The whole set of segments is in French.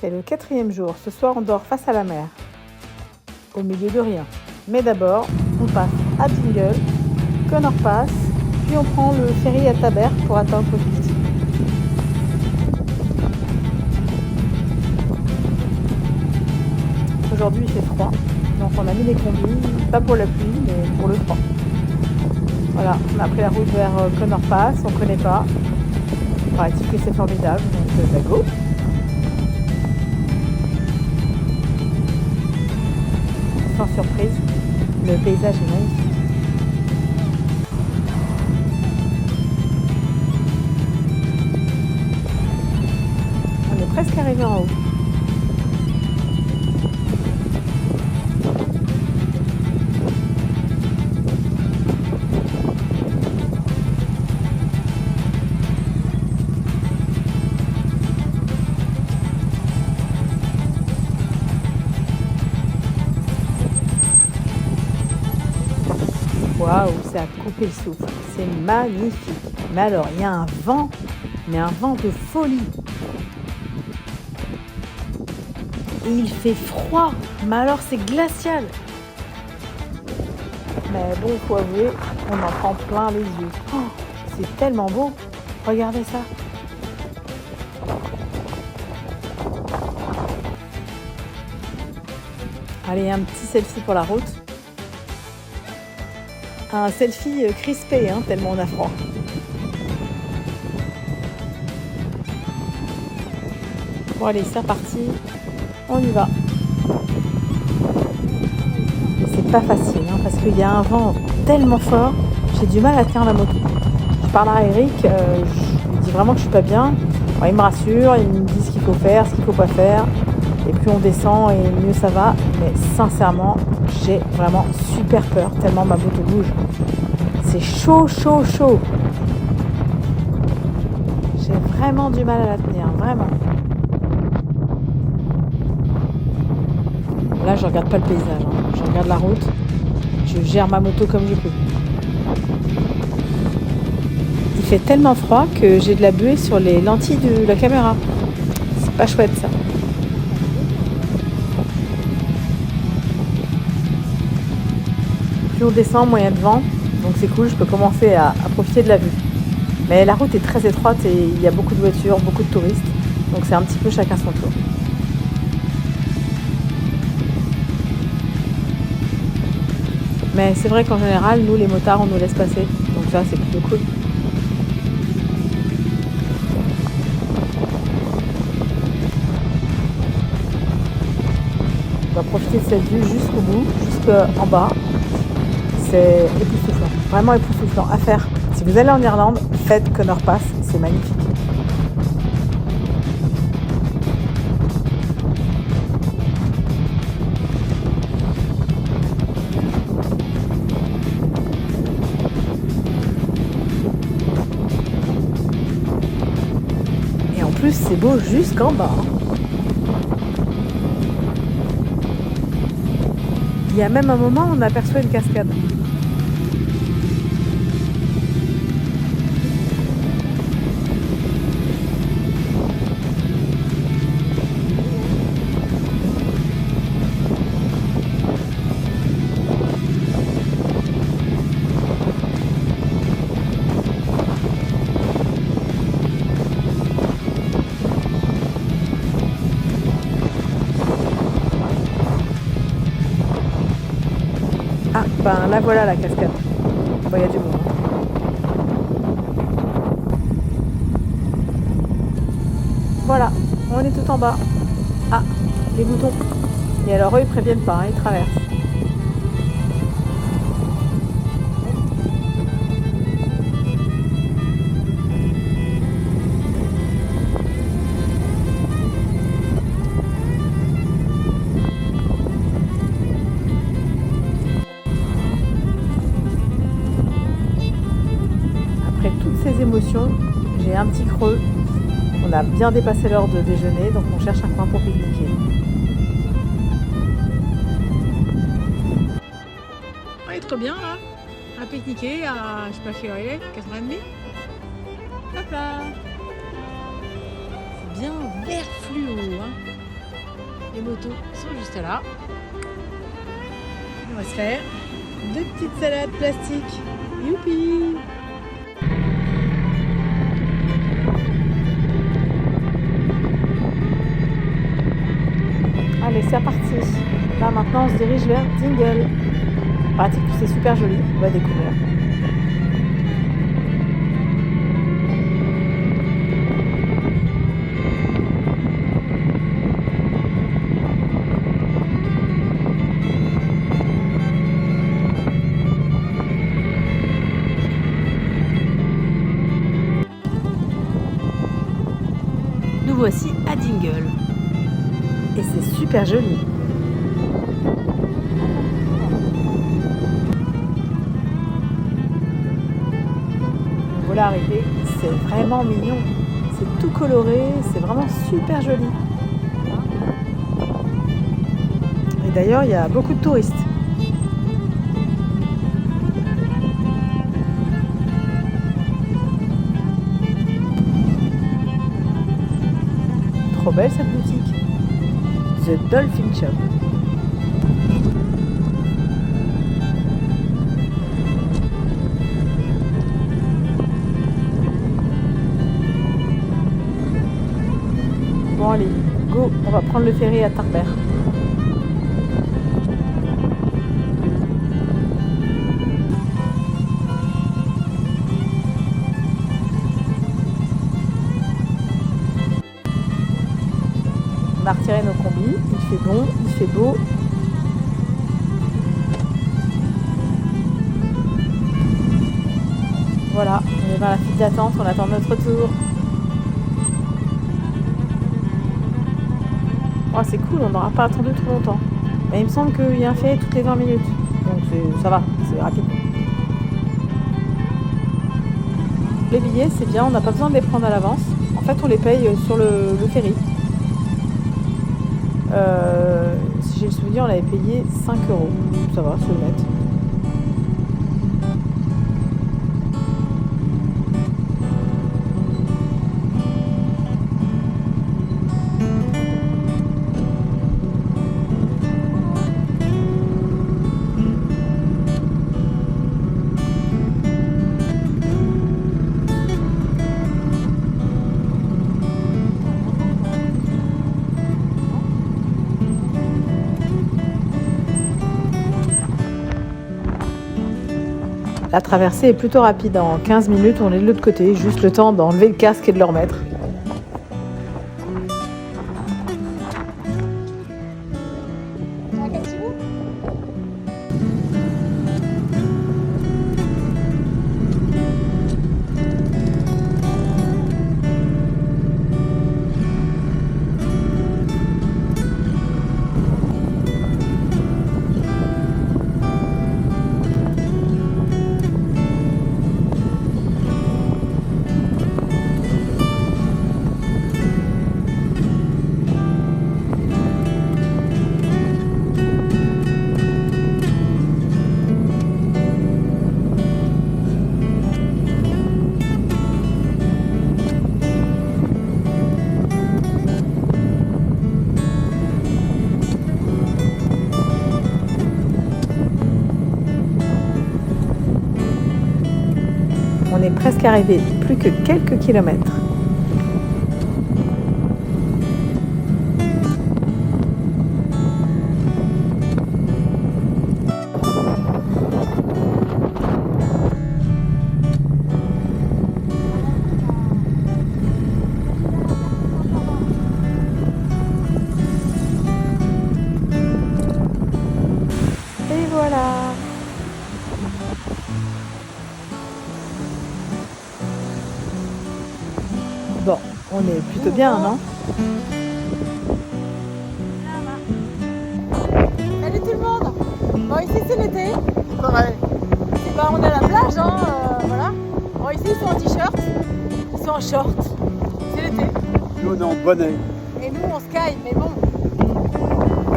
C'est le 4e jour. Ce soir, on dort face à la mer, au milieu de rien. Mais d'abord, on passe à Dingle, Connor Pass, puis on prend le ferry à Taberg pour atteindre Port. Aujourd'hui, il fait froid, donc on a mis des combis, pas pour la pluie, mais pour le froid. Voilà, on a pris la route vers Connor Pass, on ne connaît pas. Paraît-il que c'est formidable, donc go. Sans surprise, le paysage est magnifique. On est presque arrivé en haut. Waouh, c'est à couper le souffle. C'est magnifique. Mais alors, il y a un vent de folie. Et il fait froid. Mais alors, c'est glacial. Mais bon, il faut avouer, on en prend plein les yeux. Oh, c'est tellement beau. Regardez ça. Allez, un petit selfie pour la route. Un selfie crispé, tellement on a froid. Bon allez, c'est reparti. On y va. Mais c'est pas facile, parce qu'il y a un vent tellement fort, j'ai du mal à tenir la moto. Je parle à Eric, je lui dis vraiment que je suis pas bien. Alors, il me rassure, il me dit ce qu'il faut faire, ce qu'il faut pas faire. Et plus on descend et mieux ça va. Mais sincèrement, j'ai vraiment super peur tellement ma moto bouge. C'est chaud, chaud, chaud. J'ai vraiment du mal à la tenir, vraiment. Là, je regarde pas le paysage, je regarde la route. Je gère ma moto comme je peux. Il fait tellement froid que j'ai de la buée sur les lentilles de la caméra. C'est pas chouette ça. Plus on descend, moins il y a de vent, donc c'est cool, je peux commencer à profiter de la vue. Mais la route est très étroite et il y a beaucoup de voitures, beaucoup de touristes, donc c'est un petit peu chacun son tour. Mais c'est vrai qu'en général, nous les motards, on nous laisse passer, donc ça c'est plutôt cool. On va profiter de cette vue jusqu'au bout, jusqu'en bas. C'est époustouflant, vraiment époustouflant à faire. Si vous allez en Irlande, faites Connor Pass, c'est magnifique. Et en plus, c'est beau jusqu'en bas. Il y a même un moment où on aperçoit une cascade. Ah, ben là voilà la cascade. Bon, il y a du monde. Voilà, on est tout en bas. Ah, les boutons. Et alors eux, ils préviennent pas, ils traversent. Après toutes ces émotions, j'ai un petit creux. On a bien dépassé l'heure de déjeuner, donc on cherche un coin pour pique-niquer. On est trop bien là, à pique-niquer à, je sais pas quelle heure il est, 4h30. Hop là. C'est bien vert fluo, motos sont juste là. On va se faire 2 petites salades plastiques. Youpi! Allez, c'est parti. Là, maintenant, on se dirige vers Dingle. Pratique, c'est super joli. On va découvrir. Nous voici à Dingle. Et c'est super joli. Voilà, arrivé, c'est vraiment mignon. C'est tout coloré, c'est vraiment super joli. Et d'ailleurs, il y a beaucoup de touristes. Trop belle cette boutique. The Dolphin Shop. Bon allez, go, on va prendre le ferry à Tarbert. On a retiré nos combis, il fait bon, il fait beau. Voilà, on est dans la file d'attente, on attend notre tour. Oh, c'est cool, on n'aura pas attendu trop longtemps. Mais il me semble qu'il y a un ferry toutes les 20 minutes. Donc ça va, c'est rapide. Les billets, c'est bien, on n'a pas besoin de les prendre à l'avance. En fait, on les paye sur le ferry. Si j'ai le souvenir, on avait payé 5 €. Ça va, c'est honnête. La traversée est plutôt rapide, en 15 minutes on est de l'autre côté, juste le temps d'enlever le casque et de le remettre. On est presque arrivé, plus que quelques kilomètres. Et voilà. Bon, on est plutôt bien, non? Salut tout le monde. Bon, ici c'est l'été. Pareil. Et ben, on est à la plage, hein, voilà. Bon, ici ils sont en t-shirt, ils sont en short. C'est l'été. Nous on est en bonnet. Et nous on se caille, mais bon.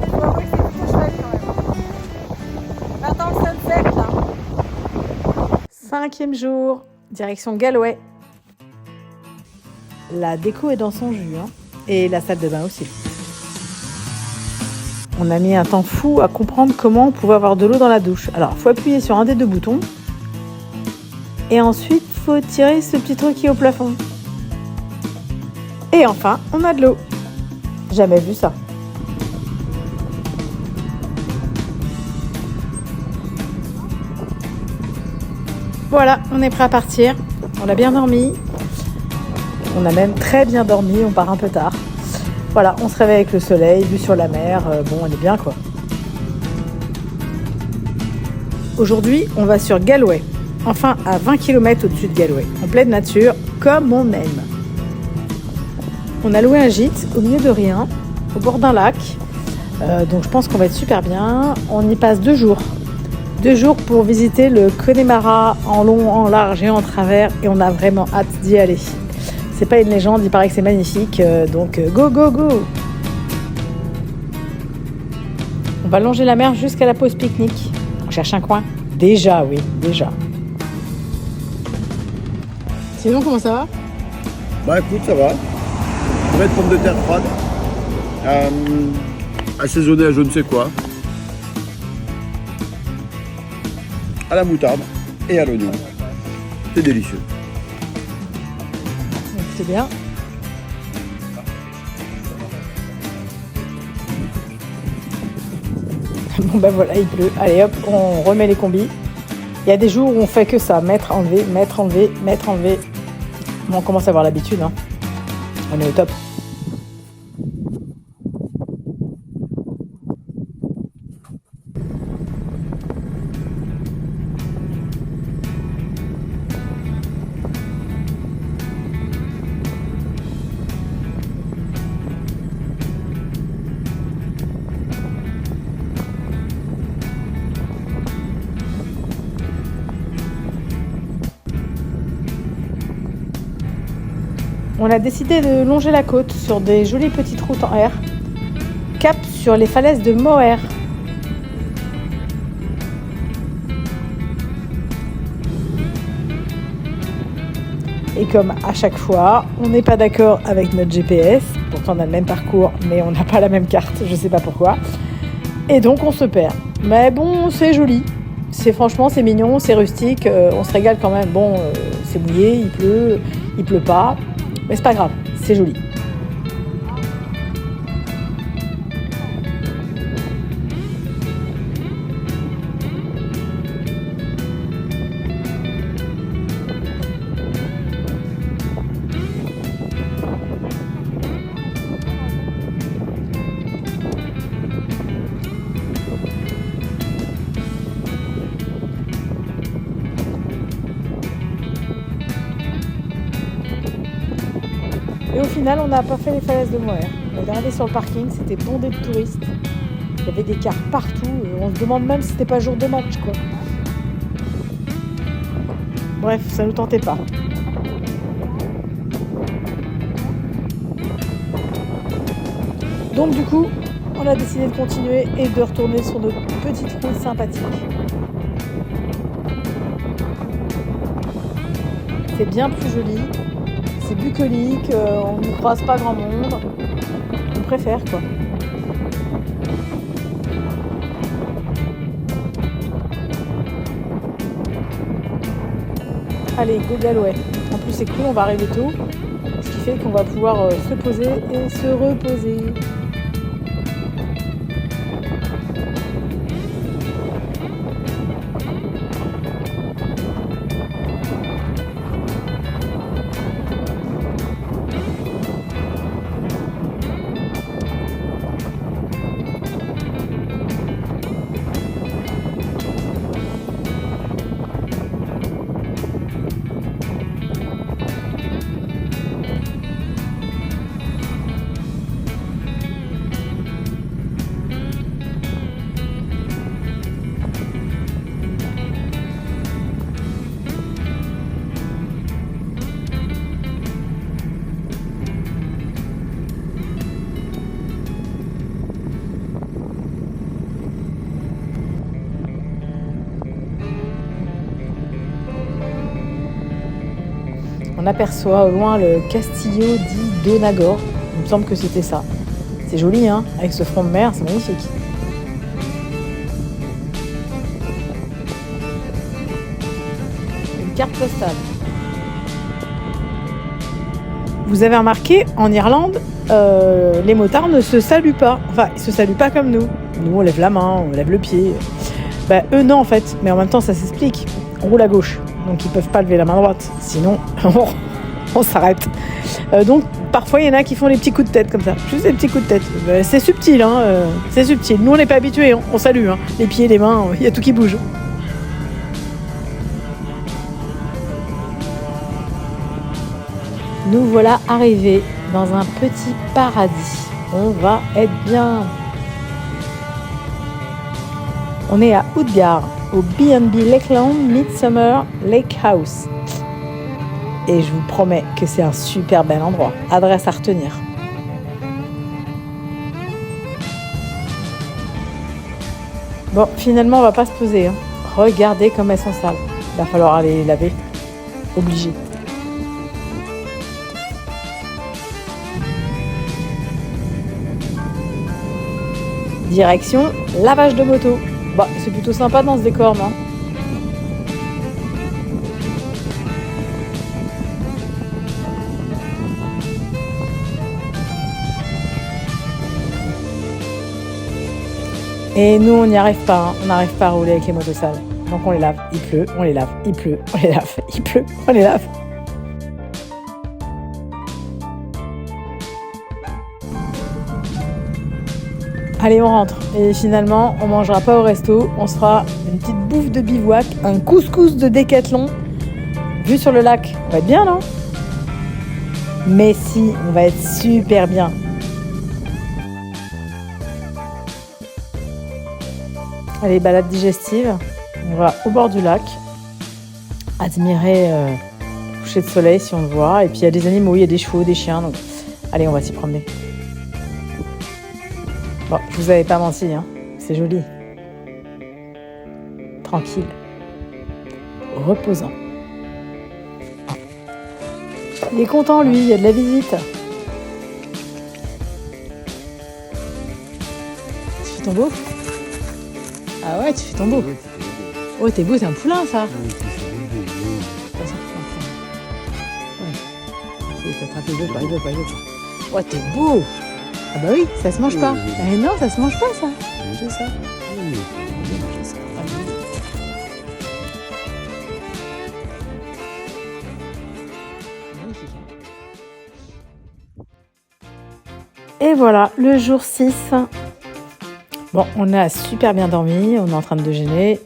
Je dois avouer que c'est plutôt chouette quand même. Maintenant le sunset là. 5e jour, direction Galway. La déco est dans son jus, hein, et la salle de bain aussi. On a mis un temps fou à comprendre comment on pouvait avoir de l'eau dans la douche. Alors, il faut appuyer sur un des deux boutons. Et ensuite, il faut tirer ce petit truc qui est au plafond. Et enfin, on a de l'eau. Jamais vu ça. Voilà, on est prêt à partir. On a bien dormi. On a même très bien dormi, on part un peu tard. Voilà, on se réveille avec le soleil, vue sur la mer. Bon, on est bien quoi. Aujourd'hui, on va sur Galway. Enfin, à 20 km au-dessus de Galway. En pleine nature, comme on aime. On a loué un gîte au milieu de rien, au bord d'un lac. Donc je pense qu'on va être super bien. On y passe 2 jours. 2 jours pour visiter le Connemara en long, en large et en travers. Et on a vraiment hâte d'y aller. C'est pas une légende, il paraît que c'est magnifique. Donc go, go, go! On va longer la mer jusqu'à la pause pique-nique. On cherche un coin? Déjà, oui, déjà. Sinon, comment ça va? Bah écoute, ça va. On va mettre pommes de terre froides. Assaisonnées à je ne sais quoi. À la moutarde et à l'oignon. C'est délicieux. C'est bien. Bon ben voilà, il pleut. Allez hop, on remet les combis. Il y a des jours où on fait que ça, mettre, enlever, mettre, enlever, mettre, enlever. Bon, on commence à avoir l'habitude, hein. On est au top. On a décidé de longer la côte sur des jolies petites routes en R. Cap sur les falaises de Moher. Et comme à chaque fois, on n'est pas d'accord avec notre GPS. Pourtant on a le même parcours, mais on n'a pas la même carte, je sais pas pourquoi. Et donc on se perd. Mais bon, c'est joli. Franchement, c'est mignon, c'est rustique, on se régale quand même. Bon, c'est mouillé, il pleut pas. Mais c'est pas grave, c'est joli. Et au final, on n'a pas fait les falaises de Moher. On est regardé sur le parking, c'était bondé de touristes. Il y avait des cars partout. On se demande même si c'était pas jour de match, quoi. Bref, ça nous tentait pas. Donc du coup, on a décidé de continuer et de retourner sur notre petite route sympathique. C'est bien plus joli. C'est bucolique, on ne croise pas grand monde. On préfère quoi. Allez, go Galway. En plus c'est cool, on va arriver tôt. Ce qui fait qu'on va pouvoir se poser et se reposer. On aperçoit au loin le Castillo di Donagor. Il me semble que c'était ça. C'est joli, hein, avec ce front de mer, c'est magnifique. carte postale. Vous avez remarqué, en Irlande, les motards ne se saluent pas. Enfin, ils se saluent pas comme nous. Nous, on lève la main, on lève le pied. Bah, eux, non, en fait. Mais en même temps, ça s'explique. On roule à gauche. Donc, ils peuvent pas lever la main droite. Sinon, on s'arrête. Donc, parfois, il y en a qui font des petits coups de tête comme ça. Juste des petits coups de tête. C'est subtil, hein. C'est subtil. Nous, on n'est pas habitués. On salue. Hein. Les pieds, les mains, il y a tout qui bouge. Nous voilà arrivés dans un petit paradis. On va être bien. On est à Outgar, au B&B Lakeland Midsummer Lake House. Et je vous promets que c'est un super bel endroit. Adresse à retenir. Bon, finalement, on va pas se poser. Hein. Regardez comme elles sont sales. Il va falloir aller les laver. Obligé. Direction lavage de moto. Bah, c'est plutôt sympa dans ce décor, non ? Et nous, on n'y arrive pas. Hein. On n'arrive pas à rouler avec les motos sales. Donc on les lave. Il pleut, on les lave. Il pleut, on les lave. Il pleut, on les lave. Allez, on rentre. Et finalement, on mangera pas au resto. On se fera une petite bouffe de bivouac, un couscous de Décathlon, vue sur le lac. On va être bien, non ? Mais si, on va être super bien. Allez, balade digestive. On va au bord du lac, admirer le coucher de soleil si on le voit. Et puis il y a des animaux, il y a des chevaux, des chiens. Donc, allez, on va s'y promener. Bon, je vous avais pas menti, hein. C'est joli. Tranquille. Reposant. Il est content, lui, il y a de la visite. Tu fais ton beau ? Ah ouais, tu fais ton beau. Oh, t'es beau, t'es un poulain, ça. Ouais. T'as attrapé, il veut pas. Oh, t'es beau. Ah bah oui, ça se mange pas. Eh non, ça se mange pas, ça. C'est ça. Et voilà, le jour 6. Bon, on a super bien dormi, on est en train de déjeuner.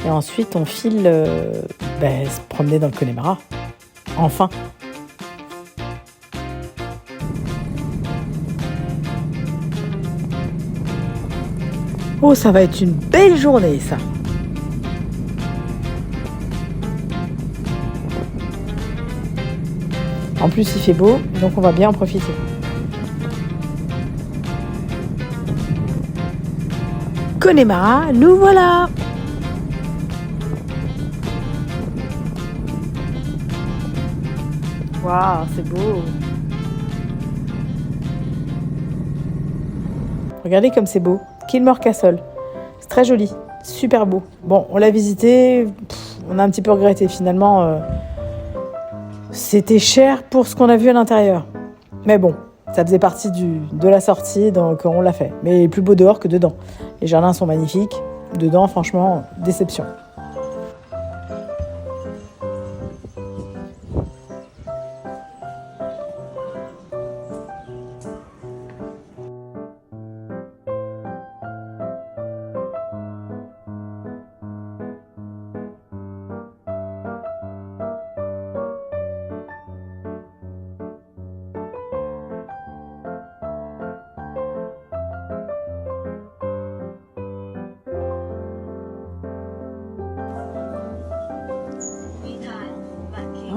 Et ensuite, on file se promener dans le Connemara. Enfin. Oh, ça va être une belle journée, ça. En plus, il fait beau, donc on va bien en profiter. Connemara, nous voilà! Waouh, c'est beau! Regardez comme c'est beau. Kilmore Castle. C'est très joli, super beau. Bon, on l'a visité, on a un petit peu regretté finalement. C'était cher pour ce qu'on a vu à l'intérieur. Mais bon, ça faisait partie de la sortie, donc on l'a fait. Mais plus beau dehors que dedans. Les jardins sont magnifiques. Dedans, franchement, déception.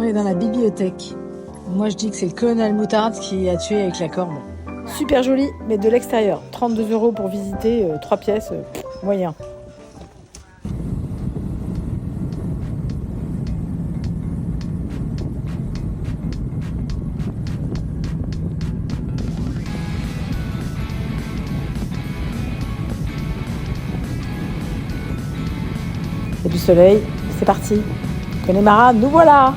On est dans la bibliothèque. Moi, je dis que c'est le colonel Moutarde qui a tué avec la corde. Super joli, mais de l'extérieur. 32 € pour visiter, 3 pièces, moyen. Il y a du soleil, c'est parti. Connemara, nous voilà!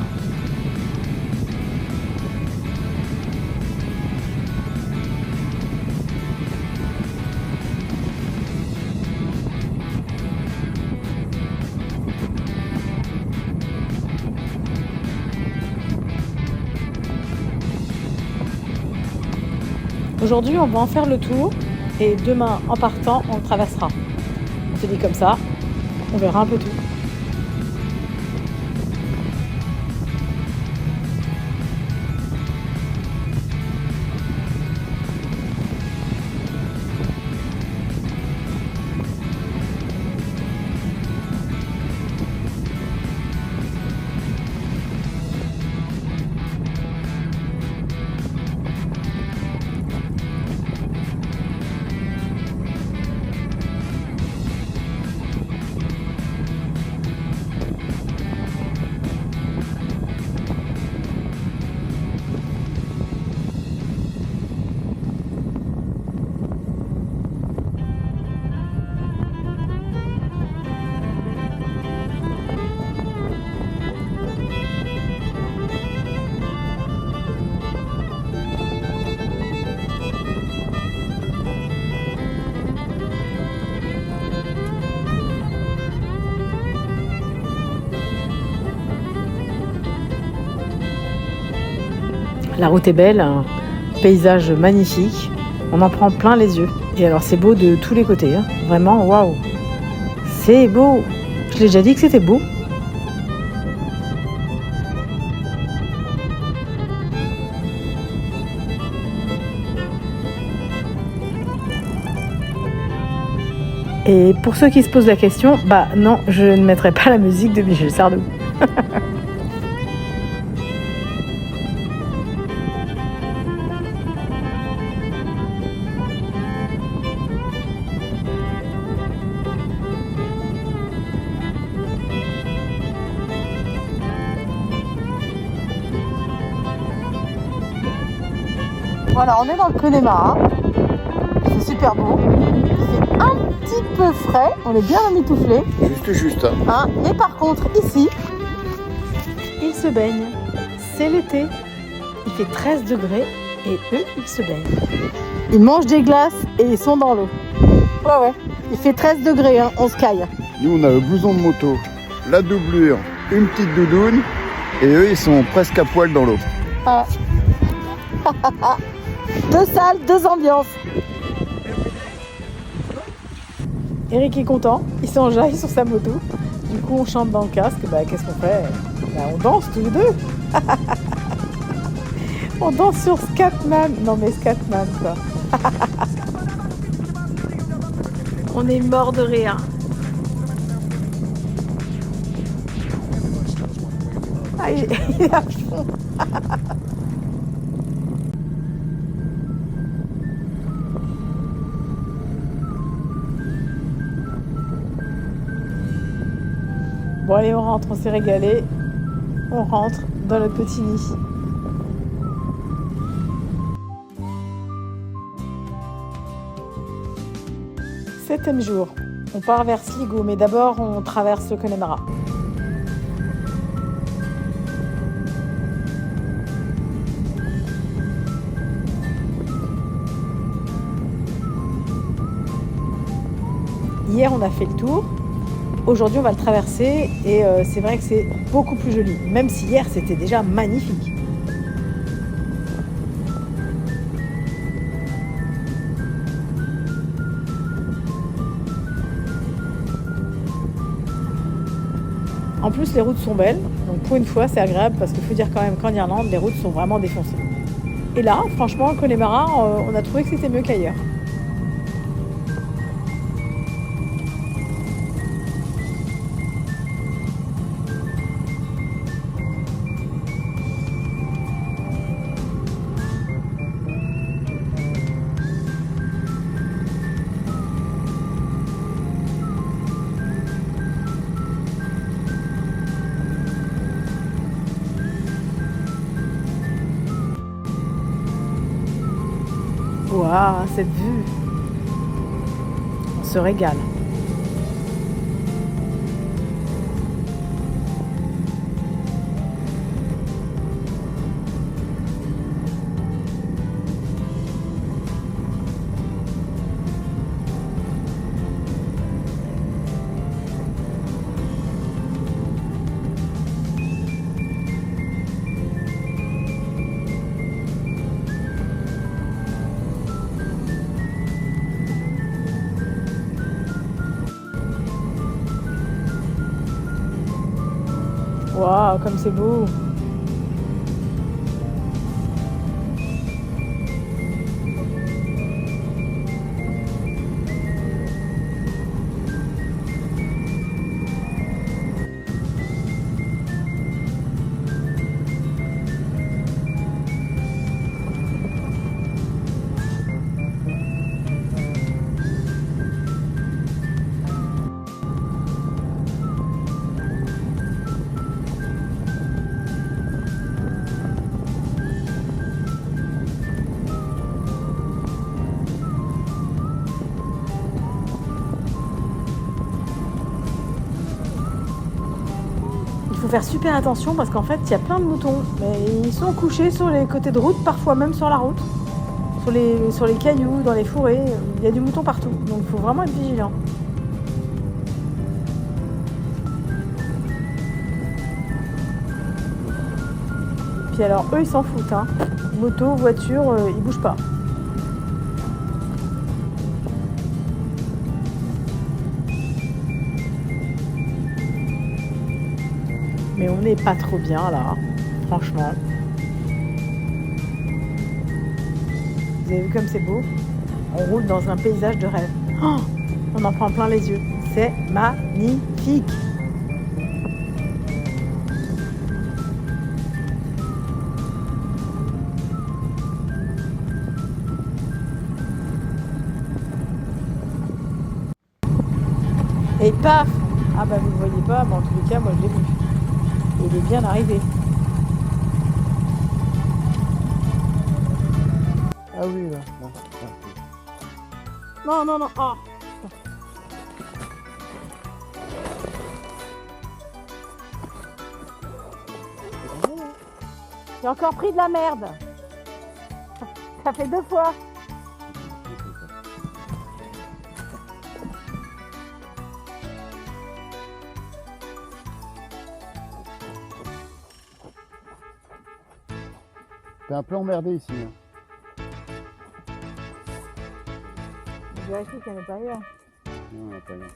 Aujourd'hui, on va en faire le tour et demain, en partant, on le traversera. On se dit comme ça, on verra un peu tout. La route est belle, un paysage magnifique, on en prend plein les yeux. Et alors c'est beau de tous les côtés, hein. Vraiment, waouh! C'est beau! Je l'ai déjà dit que c'était beau. Et pour ceux qui se posent la question, bah non, je ne mettrai pas la musique de Michel Sardou. Voilà, on est dans le Connemara. C'est super beau. Il fait un petit peu frais. On est bien emmitouflé. Juste. Hein. Mais par contre, ici, Ils se baignent. C'est l'été. Il fait 13 degrés et eux, ils se baignent. ils mangent des glaces et ils sont dans l'eau. Ouais. Il fait 13 degrés, hein. On se caille. Nous, on a le blouson de moto, la doublure, une petite doudoune, et eux, ils sont presque à poil dans l'eau. Ah. Deux salles, deux ambiances. Eric est content, il s'enjaille sur sa moto. Du coup, on chante dans le casque. Bah, qu'est-ce qu'on fait? Bah, on danse tous les deux. On danse sur Scatman. Non, mais Scatman, quoi. On est mort de rire. Ah, il est à fond. Bon allez, on rentre, on s'est régalé. On rentre dans notre petit nid. Septième jour. On part vers Sligo, mais d'abord on traverse le Connemara. Hier on a fait le tour. Aujourd'hui, on va le traverser et c'est vrai que c'est beaucoup plus joli, même si hier, c'était déjà magnifique. En plus, les routes sont belles, donc pour une fois, c'est agréable parce qu'il faut dire quand même qu'en Irlande, les routes sont vraiment défoncées. Et là, franchement, Connemara, on a trouvé que c'était mieux qu'ailleurs. Waouh, cette vue! On se régale. Waouh, comme c'est beau. Il faut faire super attention parce qu'en fait, il y a plein de moutons. Mais ils sont couchés sur les côtés de route, parfois même sur la route, sur les cailloux, dans les fourrés. Il y a du mouton partout. Donc il faut vraiment être vigilant. Puis alors, eux, ils s'en foutent. Hein. Moto, voiture, ils bougent pas. Mais on n'est pas trop bien là, franchement. Vous avez vu comme c'est beau? On roule dans un paysage de rêve. Oh, on en prend plein les yeux. C'est magnifique. Et paf! Ah bah vous ne le voyez pas, mais en tous les cas, moi je l'ai vu. Il est bien arrivé. Ah oui, là. Non, non, non. Oh. J'ai encore pris de la merde. Ça fait 2 fois. T'es un peu emmerdé ici. Hein. Je vérifie qu'il n'y en a pas ailleurs. Non, on n'a pas ailleurs.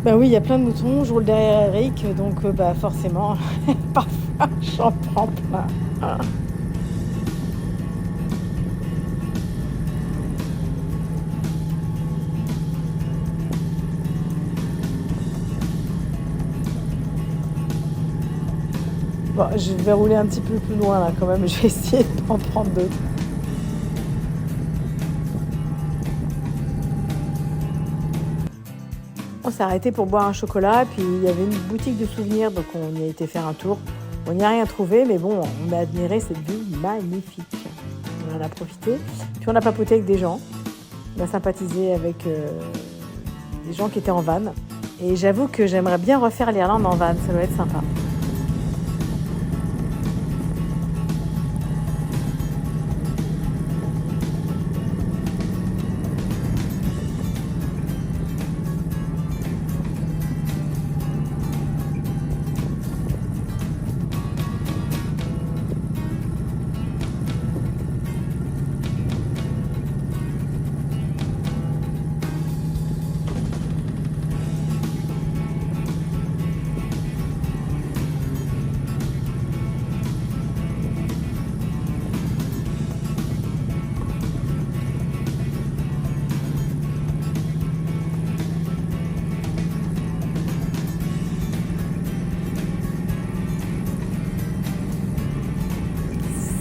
Bah oui, il y a plein de moutons, je roule derrière Eric, donc bah forcément, parfois j'en prends plein. Bon, je vais rouler un petit peu plus loin là quand même, je vais essayer d'en prendre d'autres. On s'est arrêté pour boire un chocolat, puis il y avait une boutique de souvenirs, donc on y a été faire un tour. On n'y a rien trouvé, mais bon, on a admiré cette vue magnifique. On en a profité. Puis on a papoté avec des gens. On a sympathisé avec des gens qui étaient en van. Et j'avoue que j'aimerais bien refaire l'Irlande en van, ça doit être sympa.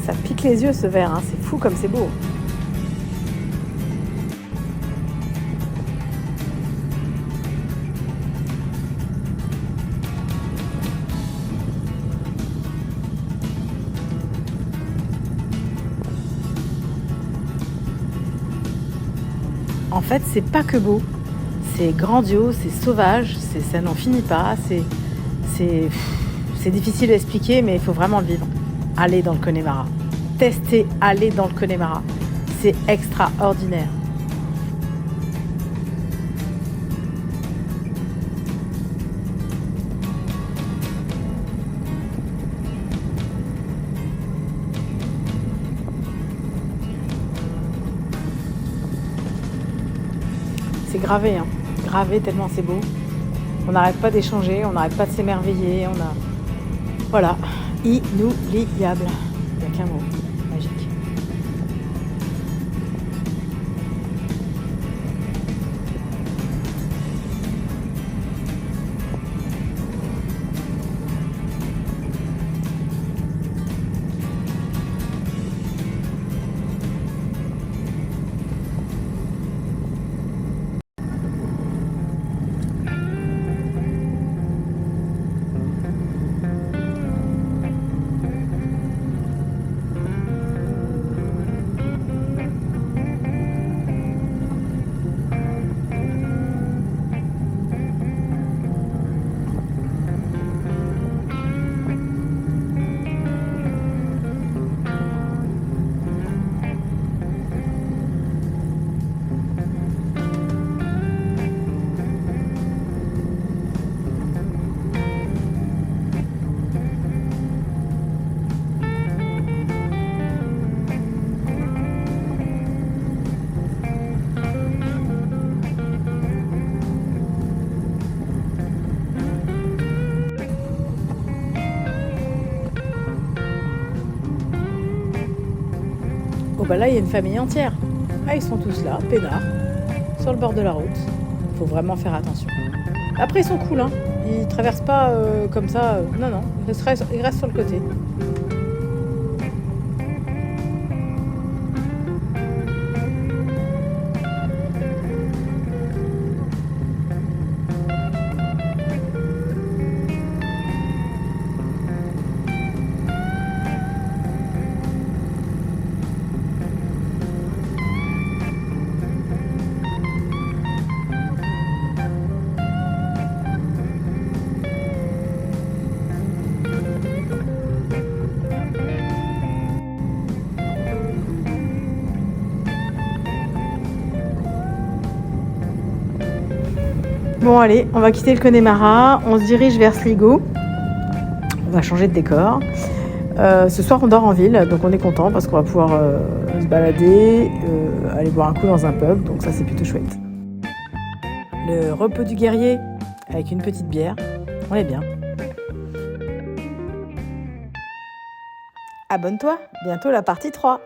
Ça pique les yeux ce verre, hein. C'est fou comme c'est beau. En fait, c'est pas que beau. C'est grandiose, c'est sauvage, ça n'en finit pas. C'est difficile à expliquer, mais il faut vraiment le vivre. Allez dans le Connemara. Testez, allez dans le Connemara. C'est extraordinaire. gravé, hein. Gravé tellement c'est beau. On n'arrête pas d'échanger, on n'arrête pas de s'émerveiller. Voilà, inoubliable. Il n'y a qu'un mot, magique. Oh bah là, il y a une famille entière. Ah, ils sont tous là, peinards, sur le bord de la route. Il faut vraiment faire attention. Après, ils sont cool, hein. Ils traversent pas comme ça. Non, ils restent sur le côté. Bon allez, on va quitter le Connemara, on se dirige vers Sligo. On va changer de décor. Ce soir on dort en ville, donc on est content parce qu'on va pouvoir se balader, aller boire un coup dans un pub, donc ça c'est plutôt chouette. Le repos du guerrier avec une petite bière, on est bien. Abonne-toi, bientôt la partie 3.